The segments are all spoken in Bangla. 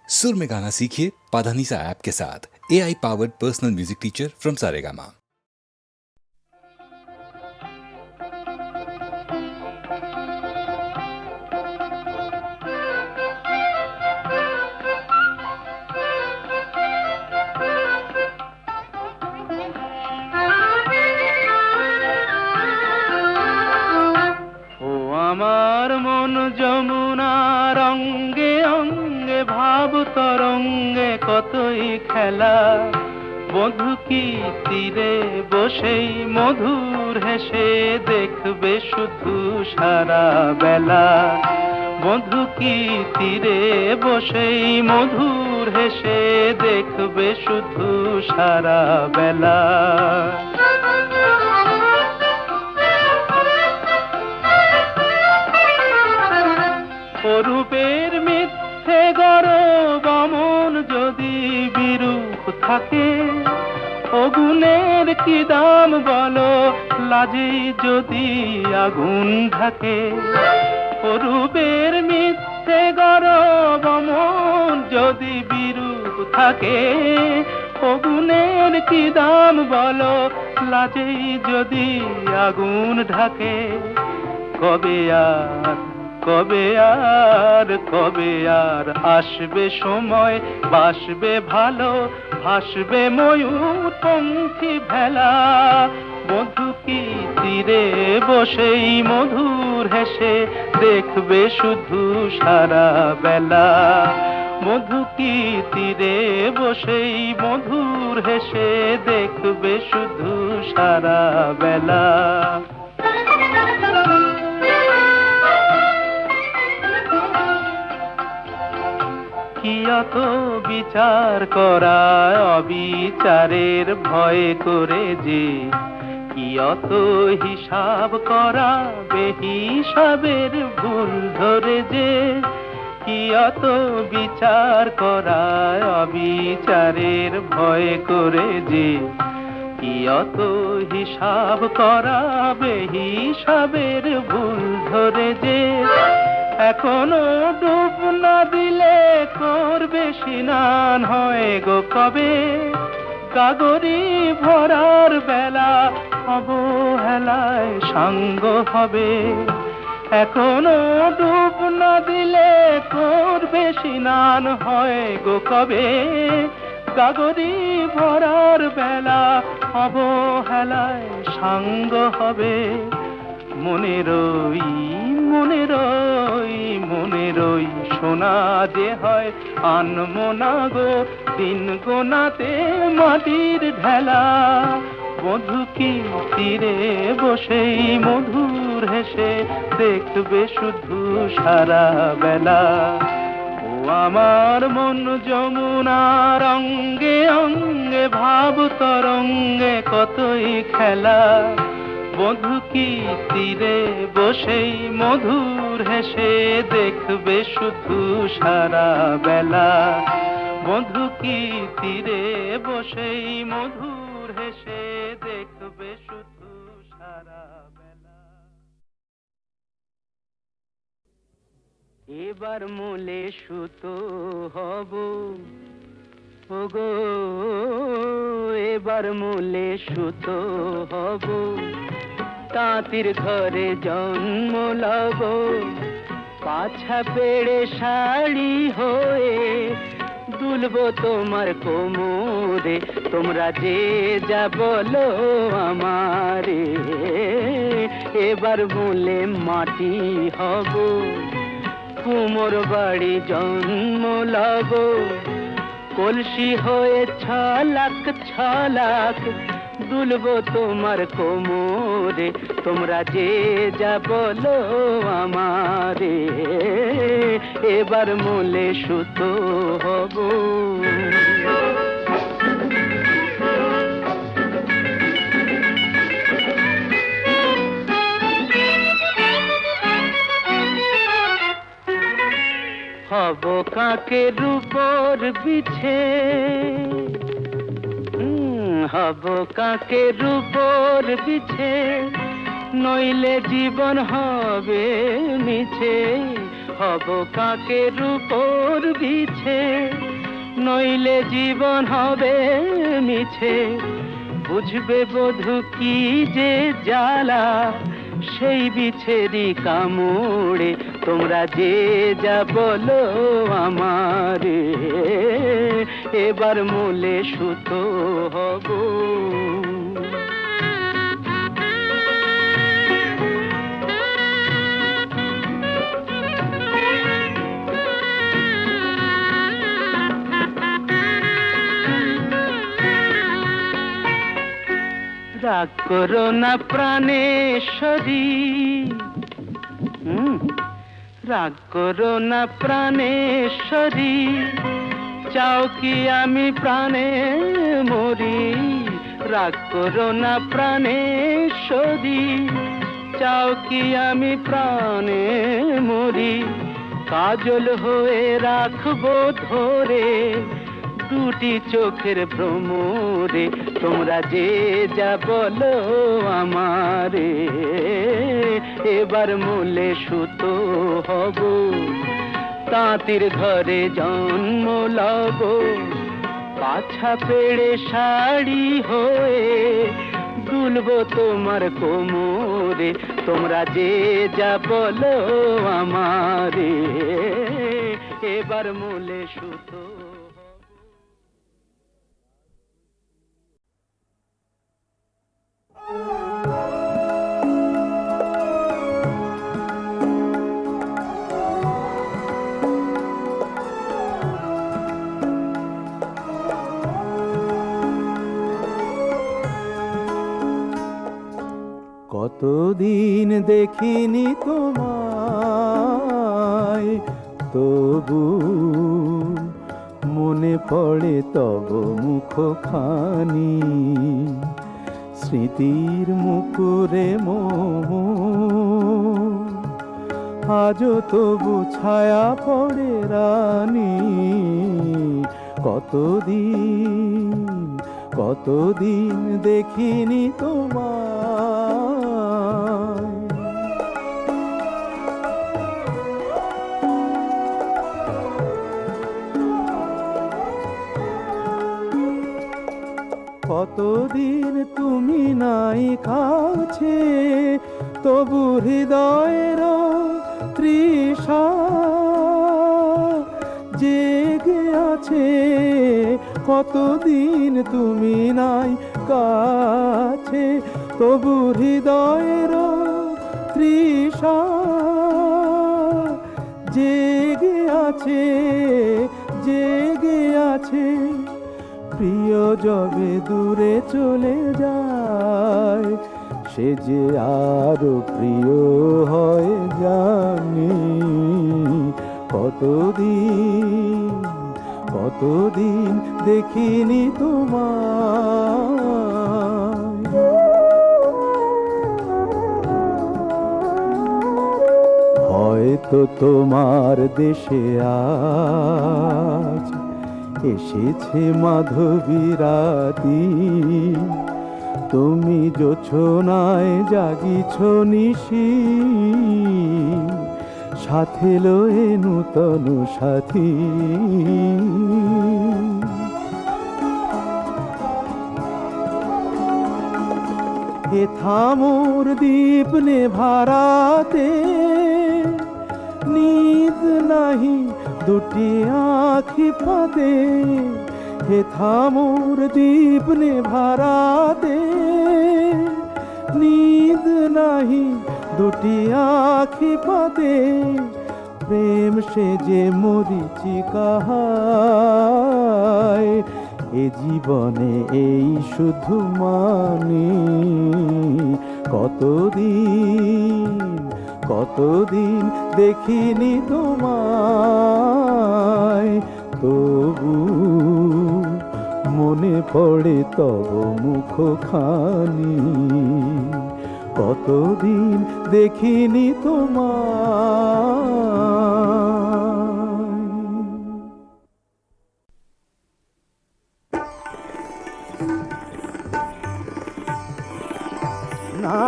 सुर में गाना सीखिए पाधानीसा ऐप के साथ। AI powered personal music teacher from Saregama. আমার মন যমুনার অঙ্গে অঙ্গে ভাব তরঙ্গে কতই খেলা, বধূ কি তীরে বসেই মধুর হেসে দেখবে শুধু সারা বেলা। বধূ কি তীরে বসেই মধুর হেসে দেখবে শুধু সারা বেলা। অরূপের মিথ্যে গরব অমন যদি বিরূপ থাকে, অগুণের কি দাম বলো লাজেই যদি আগুন ঢাকে। অরূপের মিথ্যে গরব অমন যদি বিরূপ থাকে, অগুণের কি দাম বলো লাজেই যদি আগুন ঢাকে। কবে আর কবে আর কবে আর আসবে সময়, বাসবে ভালো ভাসবে ময়ূর পঙ্খী ভেলা। বধূ কি তীরে বসেই মধুর হেসে দেখবে শুধু সারা বেলা। বধূ কি তীরে বসেই মধুর হেসে দেখবে শুধু সারা বেলা। কি অত বিচার করা অবিচারের ভয় করে যে, কি অত হিসাব করা বেহিসাবের ভুল ধরে যে। কি অত বিচার করা অবিচারের ভয় করে যে, কি অত হিসাব করা বেহিসাবের ভুল ধরে যে। এখনো ডুব না দিলে করবে স্নান হয় গো কবে। গাগরি ভরার বেলা অবহেলায় সাঙ্গ হবে। এখনো ডুব না দিলে করবে স্নান হয় গো কবে। গাগরি ভরার বেলা অবহেলায় সাঙ্গ হবে। মনেরই সোনা যে হয় আনমনা গো দিন গোনাতে মাটির ঢেলা। বধূ কি তীরে বসেই মধুর হেসে দেখবে শুধু সারা বেলা। ও আমার মন যমুনার অঙ্গে অঙ্গে ভাব তরঙ্গে কতই খেলা। বধূ কি তীরে বসেই মধুর হেসে দেখবে শুধু সারা বেলা। বধূ কি তীরে বসেই মধুর হেসে দেখবে শুধু সারা বেলা। এবার মূলে সুতো হব ওগো, এবার মূলে সুতো হব। তাঁতির ঘরে জন্ম লব, পাছা পেড়ে শাড়ি হয়ে দুলবো তোমার কোমরে। তোমরা যে যা বলো আমারে, এবার মূলে মাটি হব। কুমোর বাড়ি জন্ম লব, কলসি হয়ে ছলাক দুলবো তোমার কোমরে। তোমরা যে যা বলো আমারে, এবার মূলে সুতো হব। হব কাকের উপর বিছে, হব কাকের উপর বিছে, নইলে জীবন হবে মিছে। হব কাকের উপর বিছে, নইলে জীবন হবে মিছে। বুঝবে বধূ কি যে জ্বালা, সেই বিছেরি কামড়ে। তোমরা যে যা বলো আমারে, এবার মূলে সুতো হব। রাগ করো না প্রাণেশ্বরী, রাগ করো না প্রাণেশ্বরী, চাও কি আমি প্রাণে মরি? রাগ করো না প্রাণেশ্বরী, চাও কি আমি প্রাণে মরি? কাজল হয়ে রাখবো ধরে দুটি চোখের ভ্রমরে। তোমরা যে যা বলো আমারে, এবার মূলে সুতো হব। তাঁতির ঘরে জন্ম লব, পাছা পেড়ে শাড়ি হয়ে দুলবো তোমার কোমরে। তোমরা যে যা বলো আমারে, এবার মূলে সুতো। কতদিন দেখিনি তোমায়, তবু মনে পড়ে তব মুখখানি। স্মৃতির মুকুরে আজও তবু ছায়া পড়ে রানী। কতদিন দেখিনি তোমায়। কতদিন তুমি নাই কাছে, তবু হৃদয়ের তৃষা জেগে আছে। কতদিন তুমি নাই কাছে, তবু হৃদয়ের তৃষা জেগে আছে, জেগে আছে। প্রিয় যবে দূরে চলে যায়, সে যে আরো প্রিয় হয় জানি। কতদিন দেখিনি তোমায়। হয়তো তোমার দেশে আজ এসেছে মাধবী রাতি, তুমি জোছনায় জাগিছ নিশি, সাথে লয়ে নূতন সাথী। হে থামোর দীপ নেভারাতে, নিদ নাহি দুটি আঁখি ফাঁদে। হে থামোর দীপ নেভারাতে, নিদ নাহি দুটি আঁখি ফাঁদে। প্রেম সে যে মরিচিকা হায়, এ জীবনে এই শুধু মানি। কতদিন দেখিনি তোমায়, তবু মনে পড়ে তব মুখখানি। কতদিন দেখিনি তোমায়। না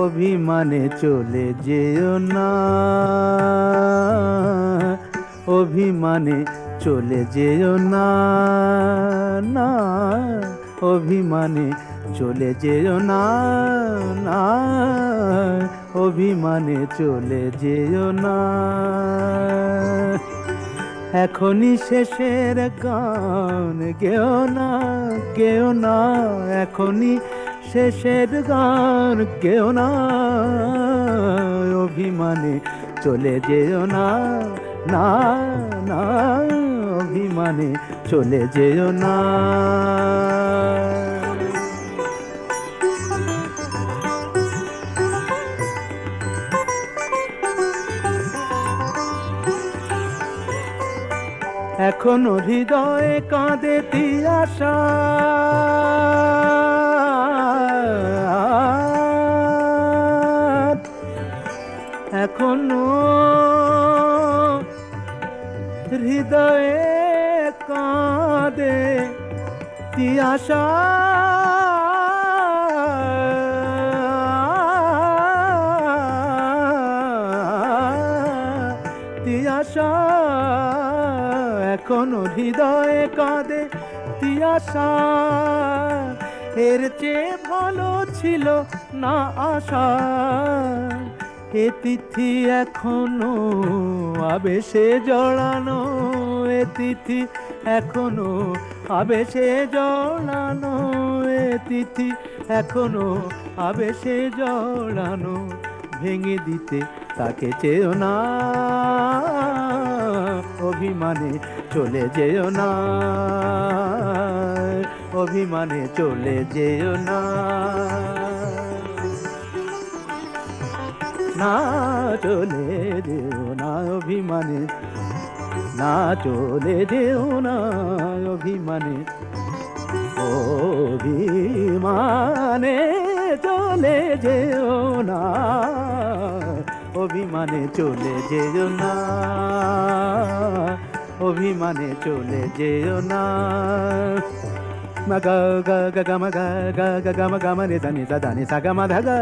অভিমান অভিমানে চলে যেও না, অভিমানে চলে যেও না, না অভিমানে চলে যেও না, না অভিমানে চলে যেও না। এখনই শেষের গান গেও না, গেও না, এখনই শেষের গান গেও না, অভিমানে চলে যেও না, না না অভিমানে চলে যেও না। এখনো হৃদয়ে কাঁদে তিয়াশা, এখনো হৃদয়ে কাঁদে তিয়াশা, তিয়াশা এখনো হৃদয়ে কাঁদে তিয়াশা, এর চেয়ে ভালো ছিল না আশা, এ তিথি এখনো আবেশে জড়ানো, এ তিথি এখনো আবেশে জড়ানো, এ তিথি এখনো আবেশে জড়ানো, ভেঙে দিতে তাকে চেয়েও না, অভিমানে চলে যেও না, অভিমানে চলে যেও না, না চলে যেও না অভিমানে, না চলে যেও না অভিমানে, অভিমানে চলে যেও না, অভিমানে চলে যেও না, অভিমানে চলে যেও না। মা গা গা গা গা মা গা গা গা গা মা গা মা রে দানি দা দানি সা গা মা ধা গা,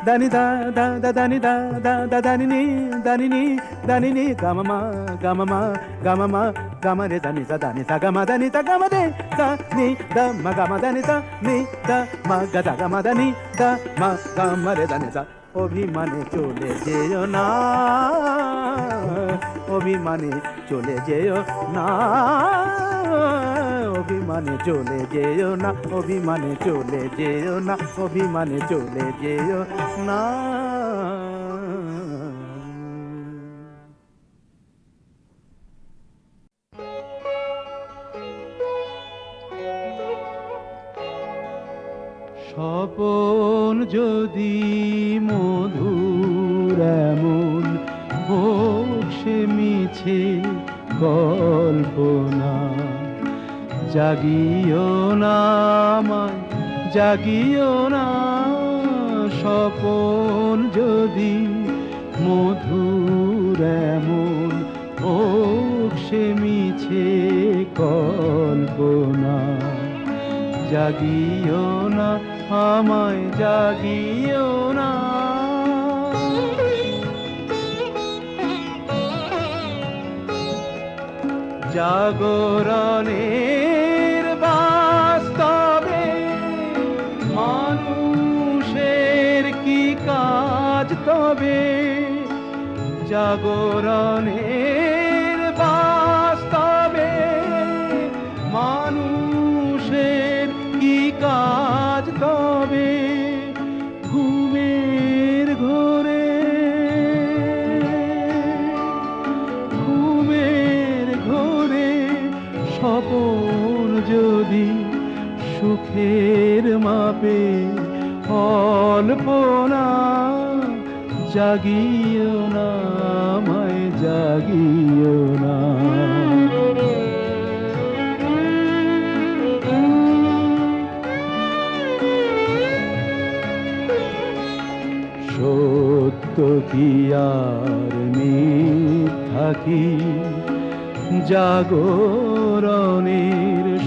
দানি দা দা দা দানি দা দা দা দানি নি দানি নি দানি নি গা মা মা গা মা মা গা মা মা গা মা রে দানি সা দানি সা গা মা দানি তা গা মা রে সা নি দা মা গা মা দানি সা নি দা মা গা দা গা মা দানি দা মা গা মা রে দানি সা। অভিমানে চলে যেও না, অভিমানে চলে যেও না, অভিমানে চলে যেও না, অভিমানে চলে যেও না, অভিমানে চলে যেও না। স্বপন যদি মধুর এমন হোক সে মিছে কল্পনা, জাগিও না আমায় জাগিও না, স্বপন যদি মধুর এমন হোক সে মিছে কল্পনা, জাগিও না আমায় জাগিও না। জাগরণের বাস্তবে মানুষের কি কাজ তবে, জাগরণের বাস্তবে মানুষের কি কাজ তবে, ঘুমের ঘোরে ঘুমের ঘোরে স্বপন যদি সুখের মাপে অল্পনা, জাগিও না আমায় জাগিও না। সত্য কি আর মিথ্যা কি, জাগরণের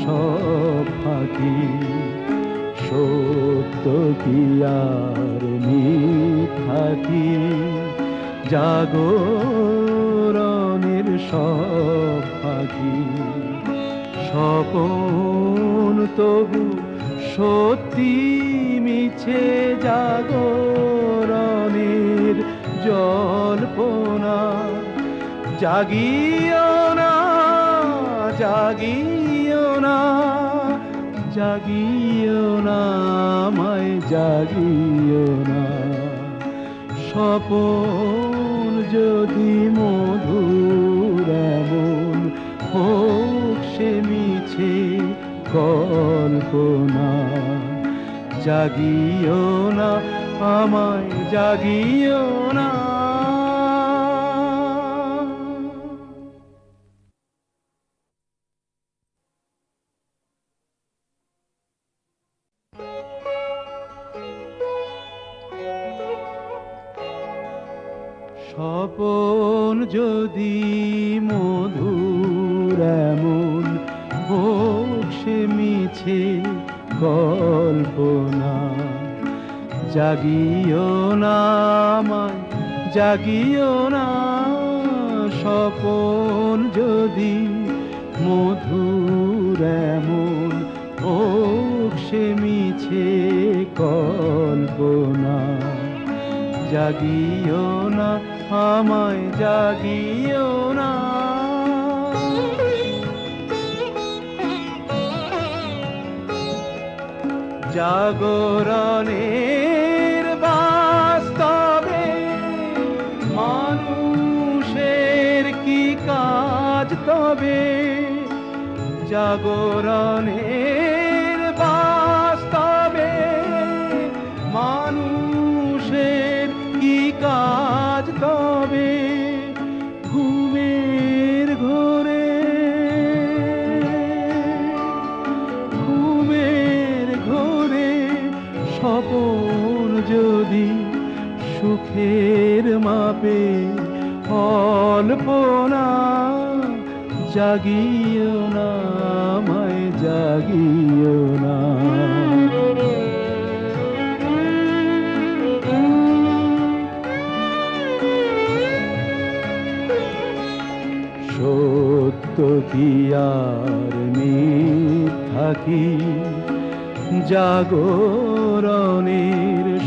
সব ফাঁকি, সত্য কি আর মিথ্যা কি জাগরণের সব ফাঁকি স্বপন তবু সত্যি মিছে জাগরণের জল্পনা জাগিও না জাগিও না জাগিও না আমায় জাগিও না স্বপন যদি মধুর এমন হোক সে মিছে কল্পনা জাগিও না আমায় জাগিও না স্বপন যদি মধুর এমন হোক সে মিছে কল্পনা জাগিও না আমায় জাগিও না স্বপন যদি মধুর এমন হোক সে মিছে কল্পনা জাগিও না আমায় জাগিও না জাগরণের বাস্তবে মানুষের কি কাজ তবে জাগরণের বাস্তবে মানুষের কি কাজ তবে ঘুমের ঘোরে স্বপন যদি সুখের মাপে অল্পনা জাগিও না আমায় জাগিও না সত্য কি আর মিথ্যা কি জাগরণের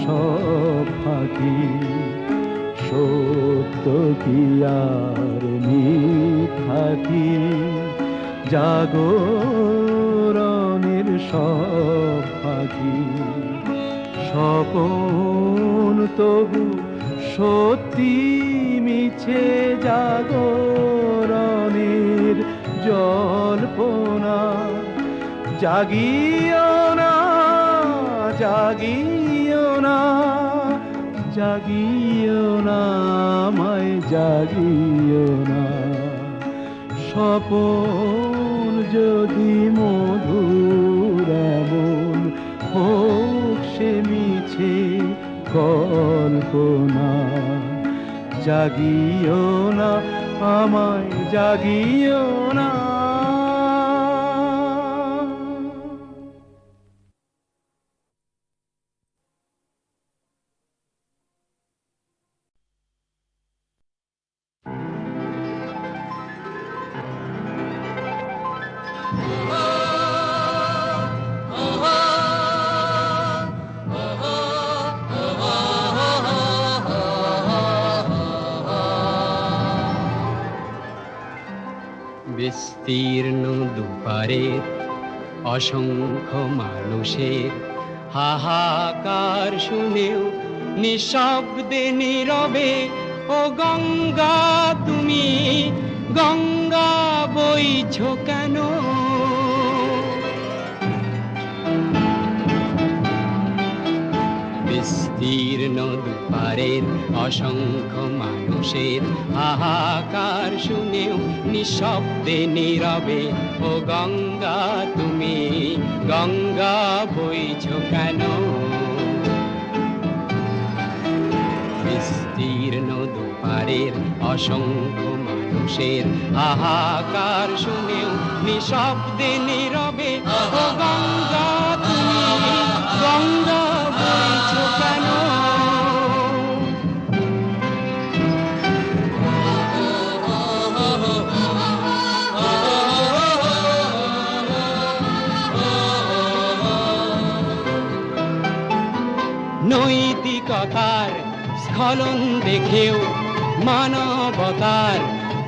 সব ফাঁকি সত্য কি আর মিথ্যা কি জাগরণের সব ফাঁকি স্বপন তবু সত্যি মিছে জাগরণের জল্পনা জাগিও না জাগিও না জাগিও না আমায় জাগিও না স্বপন যদি মধুর এমন হোক সে মিছে কল্পনা জাগিও না আমায় জাগিও না বিস্তীর্ণ দুপারের অসংখ্য মানুষের হাহাকার শুনেও নিঃশব্দে নীরবে ও গঙ্গা তুমি গঙ্গা বইছো কেন বিস্তীর্ণ দুপারের অসংখ্য মানুষের হাহাকার শুনেও নিঃশব্দে নীরবে ও গঙ্গা তুমি গঙ্গা বইছো কেন বিস্তীর্ণ দুপারের অসংখ্য মানুষের হাহাকার শুনেও নিঃশব্দে নীরবে ও গঙ্গা তুমি গঙ্গা স্খলন দেখেও মানবতার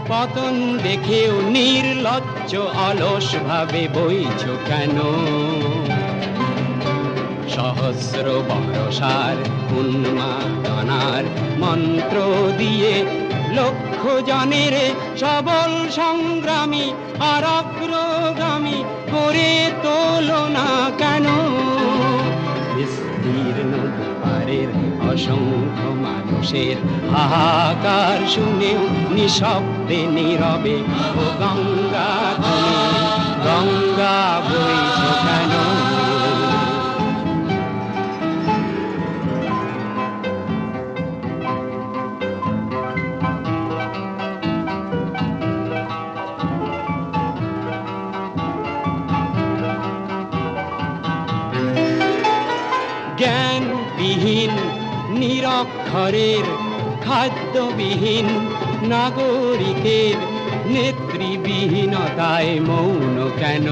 পতন দেখেও নির্লজ্জ অলস ভাবে বইছ কেন? সহস্র বরষার উন্মাদনার মন্ত্র দিয়ে লক্ষ জনের সবল সংগ্রামী আর অগ্রগামী করে তোলো না কেন? বিস্তীর্ণ দুয়ারের অসংখ্য মানুষের হাহাকার শুনেও নিঃশব্দে নীরবে ও গঙ্গা তুমি গঙ্গা বইছ কেন? জ্ঞানবিহীন নিরক্ষরের খাদ্যবিহীন নাগরিকের নেতৃবিহীনতায় মৌন কেন?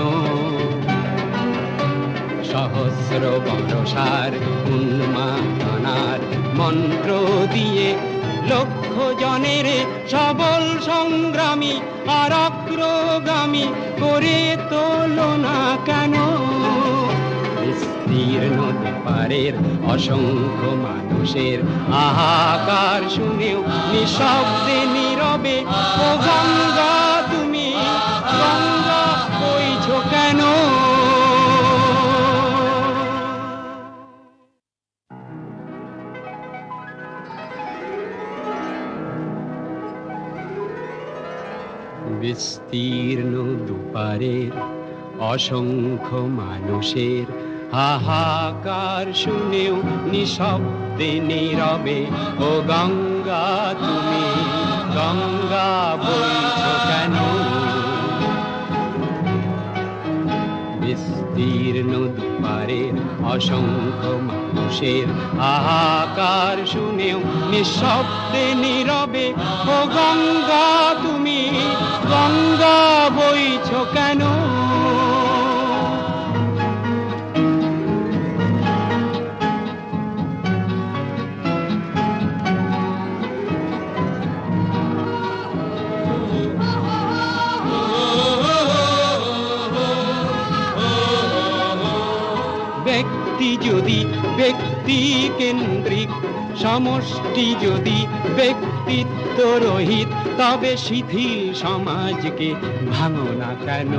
সহস্র বরষার উন্মাদনার মন্ত্র দিয়ে লক্ষ জনের সবল সংগ্রামী আর অগ্রগামী করে তোলো না কেন? বিস্তীর্ণ দুপারের অসংখ্য মানুষের হাহাকার শুনেও নিঃশব্দে নীরবে ও গঙ্গা তুমি গঙ্গা বইছ কেন? বিস্তীর্ণ দুপারের অসংখ্য মানুষের হাহাকার শুনেও নিঃশব্দে নীরবে ও গঙ্গা তুমি গঙ্গা বইছ কেন? বিস্তীর্ণ দুপারের অসংখ্য মানুষের হাহাকার শুনেও নিঃশব্দে নীরবে ও গঙ্গা তুমি গঙ্গা বইছ কেন? ব্যক্তি যদি ব্যক্তি কেন্দ্রিক, সমষ্টি যদি ব্যক্তিত্ব রহিত, তবে শিথিল সমাজকে ভাঙো না কেন?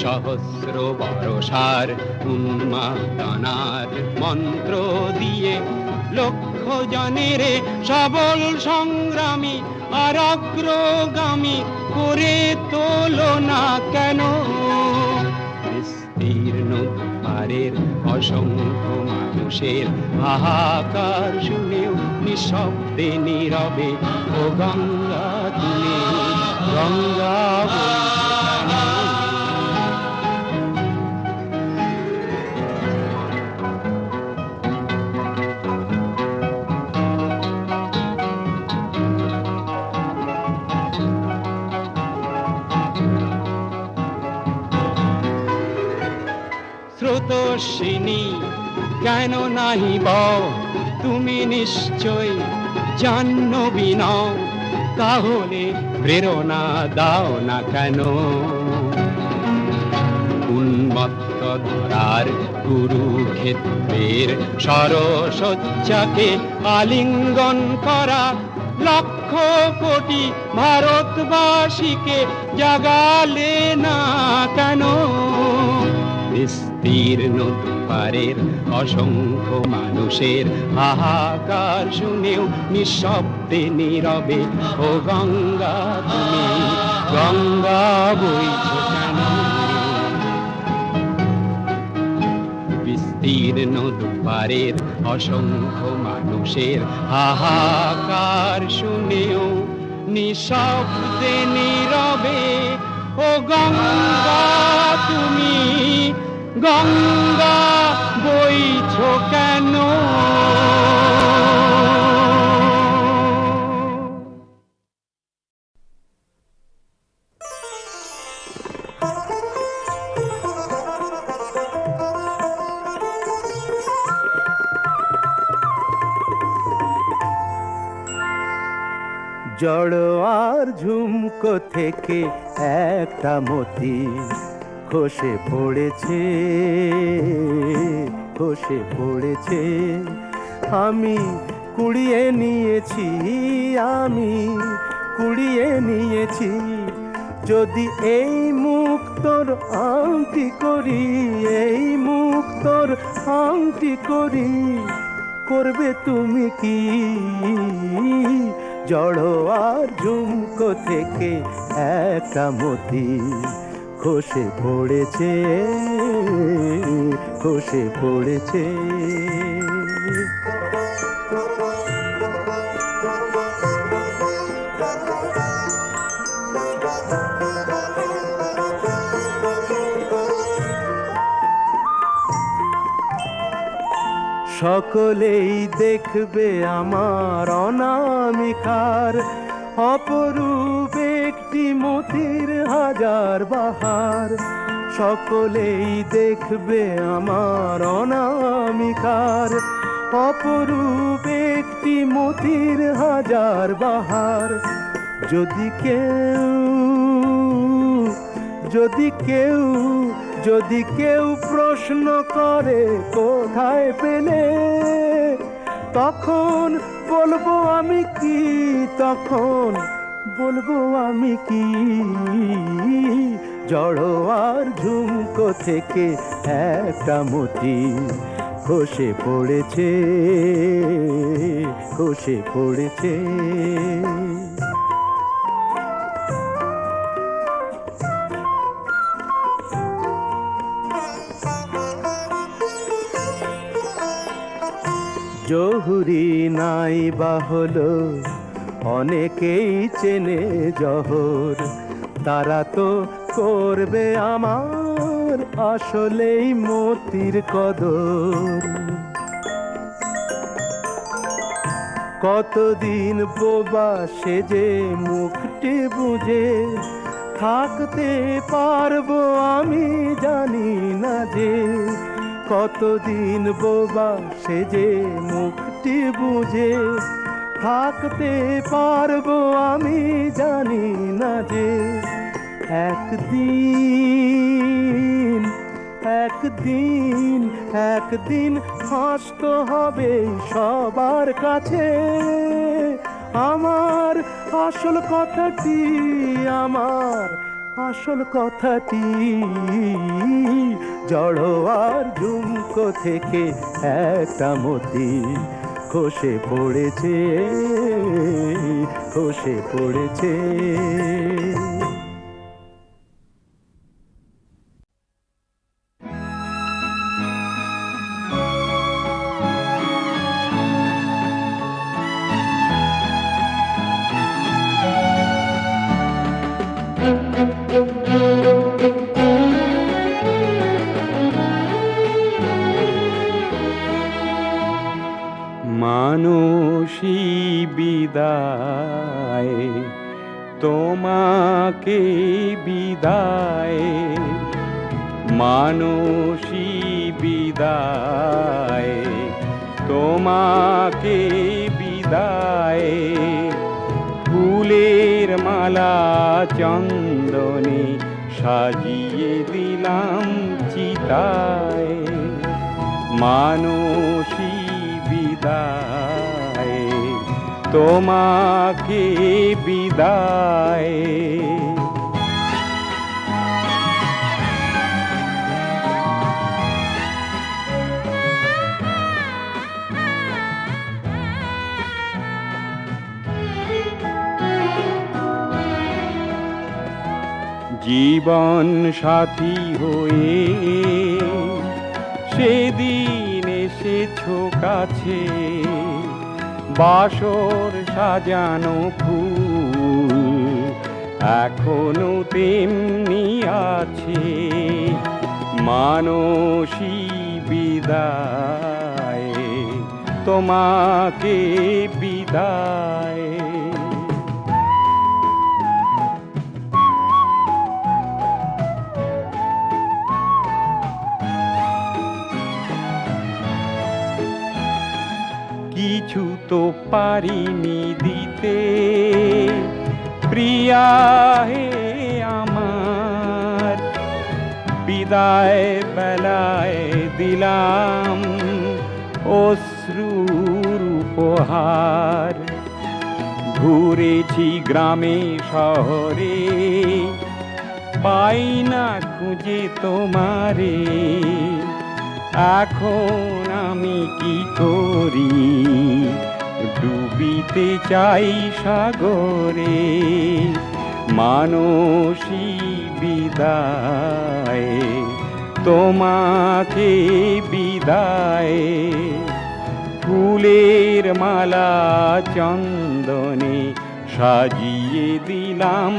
সহস্র বরষার উন্মাদনার মন্ত্র দিয়ে লক্ষ জনের সবল সংগ্রামী আর অগ্রগামী করে তোলো না কেন? বিস্তীর্ণ দুপারের অসংখ্য মানুষের হাহাকার শুনেও নিঃশব্দে নীরবে ও গঙ্গা তুমি গঙ্গা বইছ কেন? স্রোতস্বিনী কেন নাহি বও, তুমি নিশ্চয় জাহ্নবী নও, তাহলে প্রেরণা দাও না কেন? উন্মত্ত ধরার কুরুক্ষেত্রের সরসজ্জাকে আলিঙ্গন করা লক্ষ কোটি ভারতবাসীকে জাগালে না কেন? বিস্তীর্ণ দুপারের অসংখ্য মানুষের হাহাকার শুনেও নিঃশব্দে নীরবে ও গঙ্গা তুমি গঙ্গা বইছ কেন? বিস্তীর্ণ দুপারের অসংখ্য মানুষের হাহাকার শুনেও নিঃশব্দে নীরবে ও গঙ্গা তুমি গঙ্গা বইছ কেন? জড়োয়ার ঝুমকো থেকে একটা মতি খসে পড়েছে, খসে পড়েছে। আমি কুড়িয়ে নিয়েছি, আমি কুড়িয়ে নিয়েছি। যদি এই মুক্তোর আংটি করি, এই মুক্তোর আংটি করি, করবে তুমি কি? জড়োয়ার ঝুমকো থেকে একটা মতি খসে পড়েছে, খসে পড়েছে। সকলেই দেখবে আমার অনামিকার অপরূপ একটি মতির হাজার বাহার। সকলেই দেখবে আমার অনামিকার অপরূপ একটি মতির হাজার বাহার। যদি কেউ, যদি কেউ, যদি কেউ প্রশ্ন করে কোথায় পেলে, তখন বলবো আমি কি, তখন বলবো আমি কি? জড়োয়ার ঝুমকো থেকে একটা মতি খসে পড়েছে, খসে পড়েছে। জহুরি নাই বা হলো অনেকেই চেনে জহর, তারা তো করবে আমার আসলেই মতির কদর। কতদিন বোবা সেজে মুখটি বুঝে থাকতে পারবো আমি জানি না যে। কতদিন বোবা সেজে মুখটি বুঝে থাকতে পারবো আমি জানি না যে। একদিন, একদিন, একদিন হাসতে হবে সবার কাছে আমার আসল কথাটি, আমার আসল কথাটি। জড়োয়ার ঝুমকো থেকে একটা মতি খসে পড়েছে, খসে পড়েছে। মানসী বিদায়, তোমাকে বিদায়, মানসী বিদায়, তোমাকে বিদায়। ফুলের মালা চন্দনে সাজিয়ে দিলাম চিতায়, মানসী বিদায়, তোমাকে বিদায়। জীবন সাথী হয়ে সেদিন এসেছো কাছে, বাসর সাজানো ফুল এখনো তেমনি আছে, মানসী বিদায়, তোমাকে বিদায়। কিছু তো পারিনি দিতে, দিয়া হে আমার, বিদায় বেলায় দিলাম অশ্রুর উপহার। ঘুরেছি গ্রামে শহরে, পাই না খুঁজে তোমারে, এখন আমি কি করি, ডুবিতে চাই সাগরে। মানসী বিদায়, তোমাকে বিদায়, ফুলের মালা চন্দনে সাজিয়ে দিলাম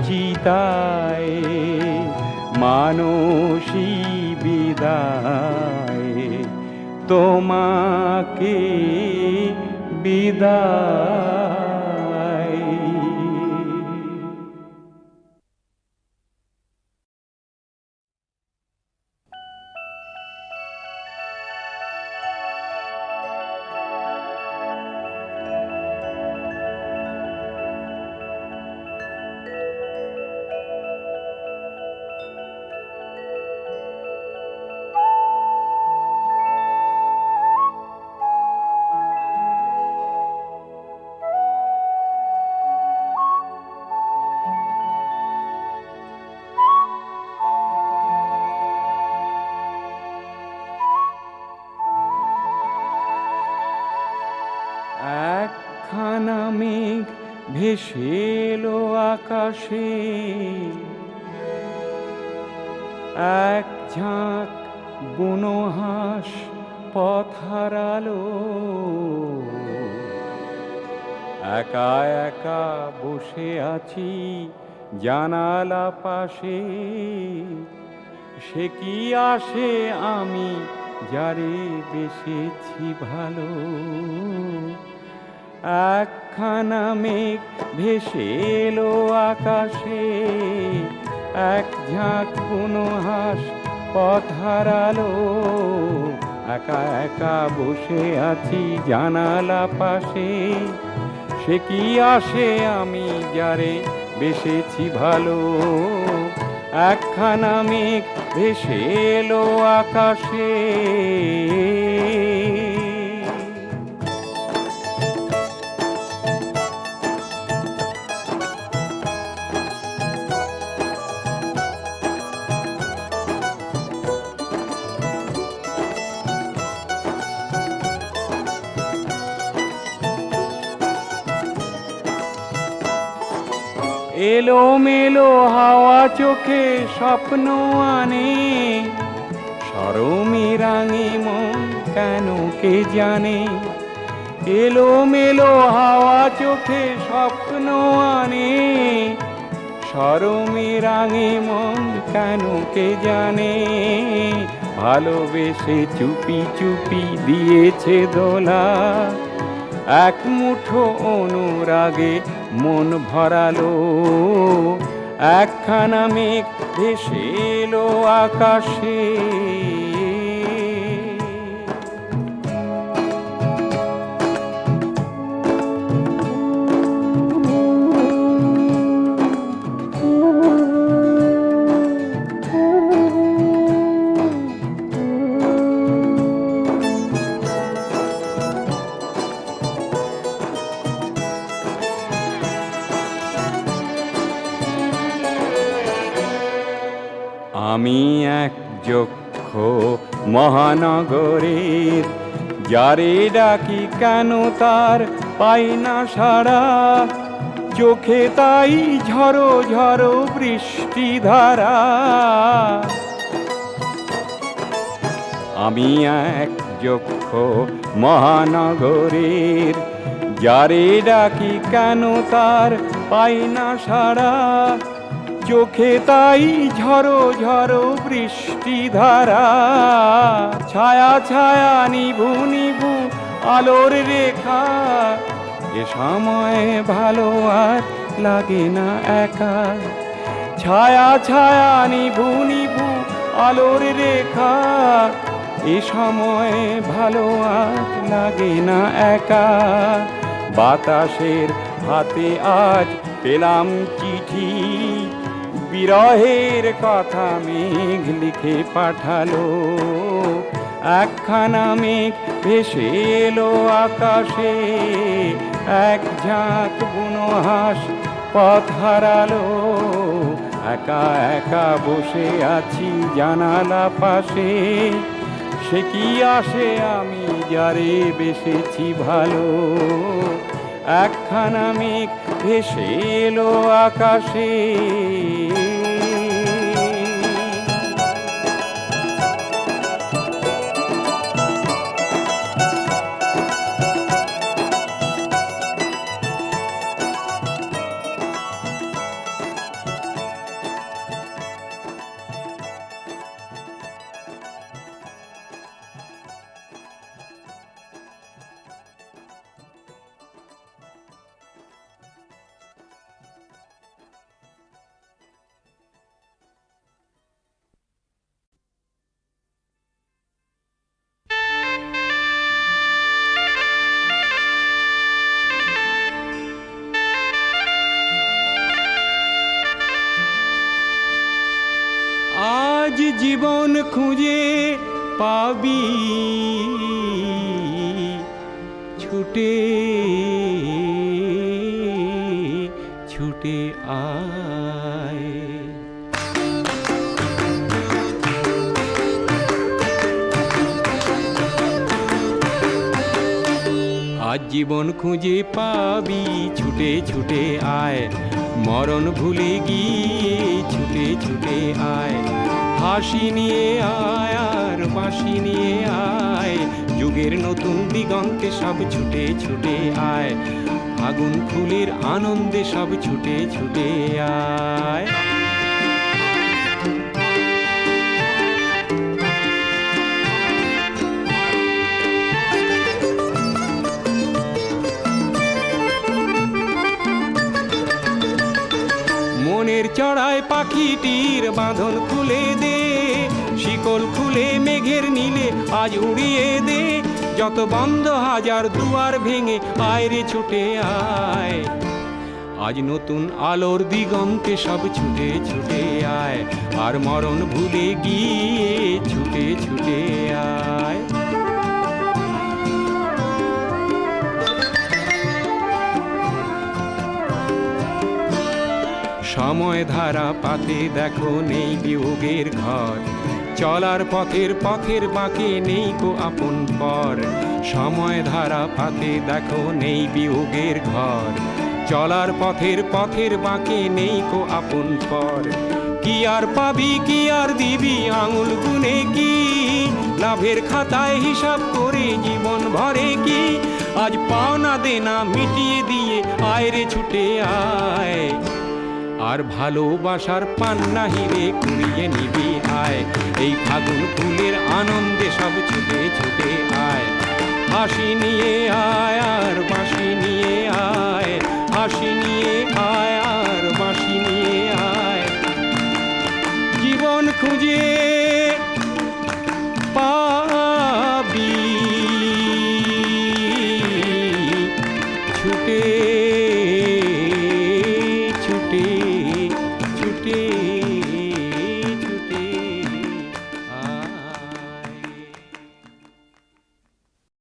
চিতায়। মানসী বিদায়, তোমাকে বিদায়। একখানা মেঘ ভেসে এলো আকাশে, এক ঝাঁক বুনো হাঁস পথ হারালো। একা একা বসে আছি জানালা পাশে, সে কি আসে আমি যারে বেসেছি ভালো। একখানা মেঘ ভেসে এলো আকাশে, এক ঝাঁক বুনো হাঁস পথ হারালো। একা একা বসে আছি জানালা পাশে, সে কি আসে আমি যারে বেসেছি ভালো। একখানা মেঘ ভেসে এলো আকাশে। এলো মেলো হাওয়া চোখে স্বপ্ন আনে, সরমে রাঙে মন কেন কে জানে। এলো মেলো হাওয়া চোখে স্বপ্ন আনে, সরমে রাঙে মন কেন কে জানে। ভালোবেসে চুপি চুপি দিয়েছে দোলা, এক মুঠো অনুরাগে মন ভরালো। একখানা মেঘ ভেসে এলো আকাশে। আমি এক যক্ষ মহানগরের, যারে ডাকি কেন তার পাই না সাড়া। চোখে তাই ঝড়ো ঝড়ো বৃষ্টি ধারা। আমি এক যক্ষ মহানগরের, যারে ডাকি কেন তার পাই না সাড়া। চোখে তাই ঝড়ো ঝড়ো বৃষ্টি ধারা। ছায়া ছায়া নিভু নিভু আলোর রেখা, এ সময় ভালো আর লাগে না একা। ছায়া ছায়া নিভু নিভু আলোর রেখা, এ সময় ভালো আর লাগে না একা। বাতাসের হাতে আজ পেলাম চিঠি, বিরহের কথা মেঘ লিখে পাঠালো। একখানা মেঘ ভেসে এলো আকাশে, এক ঝাঁক বুনো হাঁস পথ হারালো। একা একা বসে আছি জানালা পাশে, সে কি আসে আমি যারে বেসেছি ভালো। একখানা মেঘ ভেসে এলো আকাশে। আজ জীবন খুঁজে পাবি, ছুটে ছুটে আয়। আজ জীবন খুঁজে পাবি, ছুটে ছুটে আয়। মরণ ভুলে গিয়ে ছুটে ছুটে আয়। হাসি নিয়ে আয় আর বাঁশি নিয়ে আয়, যুগের নতুন দিগন্তে সব ছুটে ছুটে আয়। আগুন ফুলের আনন্দে সব ছুটে ছুটে আয়। মনের চড়ায় পাখিটির বাঁধন খুলে দে, শিকল খুলে মেঘের নীলে আজ উড়িয়ে দে। যত বন্ধ হাজার দুয়ার ভেঙে আয় রে ছুটে আয়। আজ নতুন আলোর দিগন্তে সব ছুটে ছুটে আয়। আর মরণ ভুলে গিয়ে ছুটে ছুটে আয়। সময় ধারা পাতে দেখো নেই বিয়োগের ঘর, চলার পথের বাঁকে নেই কো আপন পর। সময় ধারা পাতে দেখো নেই বিয়োগের ঘর, চলার পথের বাঁকে নেই কো আপন পর। কি আর পাবি কি আর দিবি আঙুল গুনে কি, লাভের খাতায় হিসাব করে জীবন ভরে কি। আজ পাওনা দেনা মিটিয়ে দিয়ে আয় রে ছুটে আয়। আর ভালোবাসার পান্না হিরে কুড়িয়ে নিবি আয়। এই ফাগুন ফুলের আনন্দে সব ছুটে ছুটে আয়। হাসি নিয়ে আয় আর বাঁশি নিয়ে আয়, হাসি নিয়ে আয় আর বাঁশি নিয়ে আয়। জীবন খুঁজে